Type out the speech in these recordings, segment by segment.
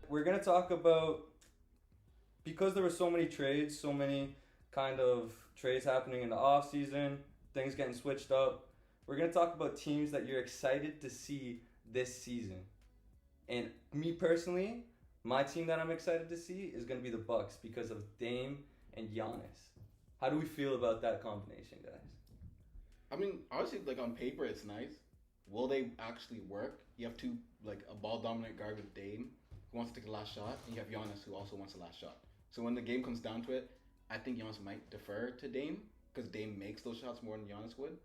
we're gonna talk about, because there were so many trades, so many kind of trades happening in the offseason, things getting switched up. We're gonna talk about teams that you're excited to see this season. And me personally, my team that I'm excited to see is gonna be the Bucks because of Dame and Giannis. How do we feel about that combination, guys? I mean, obviously, like on paper, it's nice. Will they actually work? You have two, like a ball dominant guard with Dame who wants to take the last shot, and you have Giannis who also wants the last shot. So when the game comes down to it, I think Giannis might defer to Dame because Dame makes those shots more than Giannis would,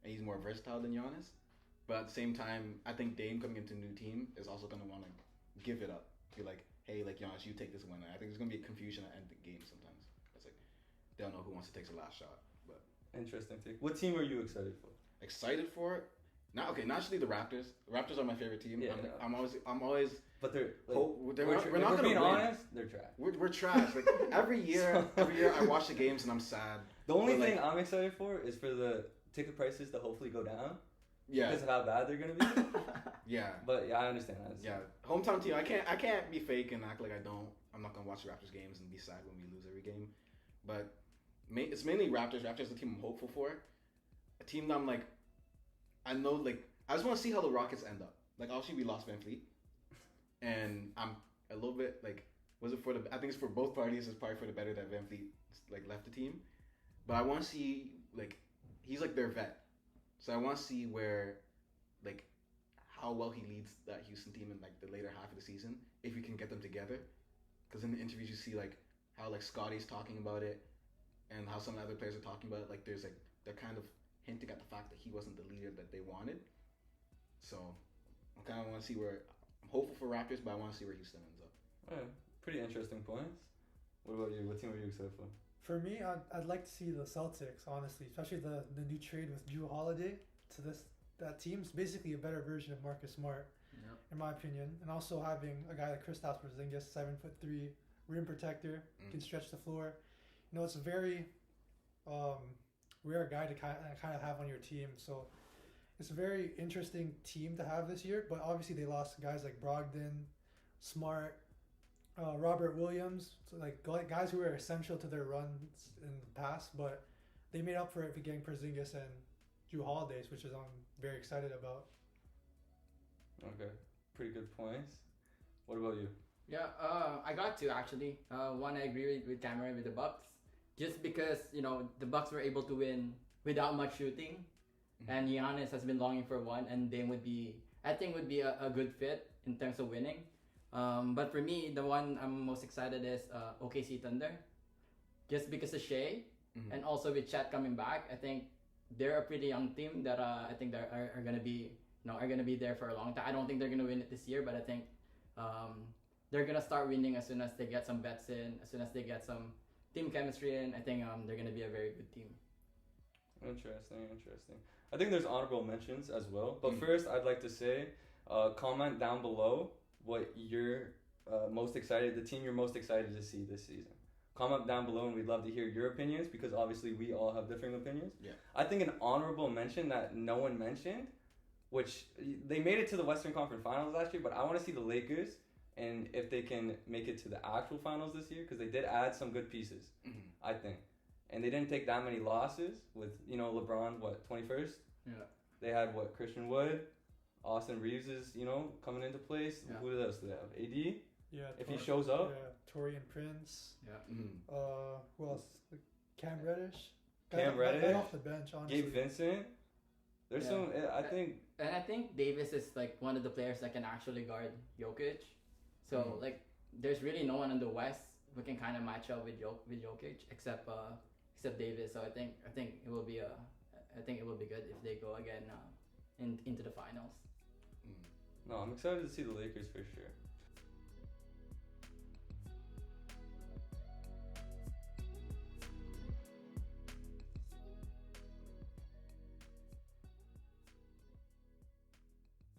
and he's more versatile than Giannis. But at the same time, I think Dame coming into a new team is also gonna want to give it up. Be like, hey, like Giannis, you take this one. I think there's gonna be a confusion at the end of the game sometimes. It's like they don't know who wants to take the last shot. But interesting take. What team are you excited for? Excited for it? Naturally the Raptors. The Raptors are my favorite team. Yeah, I'm always. But they're like, we're not gonna being win. honest, they're trash. We're trash. Like every year I watch the games and I'm sad. The only thing I'm excited for is for the ticket prices to hopefully go down. Yeah. Because of how bad they're gonna be. Yeah. But yeah, I understand that. Yeah. Hometown team. I can't be fake and act like I don't. I'm not gonna watch the Raptors games and be sad when we lose every game. But it's mainly Raptors. Raptors are the team I'm hopeful for. A team that I'm like, I know, like, I just want to see how the Rockets end up. Like, obviously we lost Van Fleet, and I'm a little bit like, I think it's for both parties. It's probably for the better that Van Fleet like left the team, but I want to see, like, he's like their vet, so I want to see where, like, how well he leads that Houston team in like the later half of the season if we can get them together. Because in the interviews you see like how like Scotty's talking about it, and how some of the other players are talking about it. Like there's like they're kind of hinting at the fact that he wasn't the leader that they wanted. So I kind of want to see where I'm hopeful for Raptors, but I want to see where Houston ends up. Yeah, pretty interesting points. What about you? What team are you excited for? For me, I'd like to see the Celtics, honestly, especially the new trade with Drew Holiday to that team's basically a better version of Marcus Smart, in my opinion. And also having a guy like Kristaps Porzingis, 7'3", rim protector, can stretch the floor. You know, it's a very rare guy to kind of have on your team. So it's a very interesting team to have this year. But obviously they lost guys like Brogdon, Smart, Robert Williams, so like guys who were essential to their runs in the past. But they made up for it for getting Porzingis and Drew Holidays, which is I'm very excited about. Okay, pretty good points. What about you? Yeah, I got two actually. One, I agree with Cameron with the Bucks, just because the Bucks were able to win without much shooting, and Giannis has been longing for one, and Dame would be a good fit in terms of winning. But for me, the one I'm most excited is OKC Thunder, just because of Shea, and also with Chet coming back. I think they're a pretty young team that I think they are gonna be there for a long time. I don't think they're gonna win it this year, but I think they're gonna start winning as soon as they get some vets in, as soon as they get some team chemistry in. I think they're gonna be a very good team. Interesting. I think there's honorable mentions as well. But first, I'd like to say, comment down below what you're the team you're most excited to see this season. Comment down below, and we'd love to hear your opinions, because obviously we all have different opinions. Yeah. I think an honorable mention that no one mentioned, which they made it to the Western Conference Finals last year, but I want to see the Lakers, and if they can make it to the actual finals this year, because they did add some good pieces, I think. And they didn't take that many losses with, LeBron, 21st? Yeah. They had, Christian Wood, Austin Reeves is, coming into place. Yeah. Who else do they have? AD? Yeah. If he shows up? Yeah, Torian Prince. Yeah. Who else? Cam Reddish. Guy off the bench, honestly. Gabe Vincent. There's some, I think... And I think Davis is, one of the players that can actually guard Jokic. So, there's really no one in the West who can kind of match up with Jokic except Davis. So I think it will be good if they go again into the finals. No, I'm excited to see the Lakers for sure.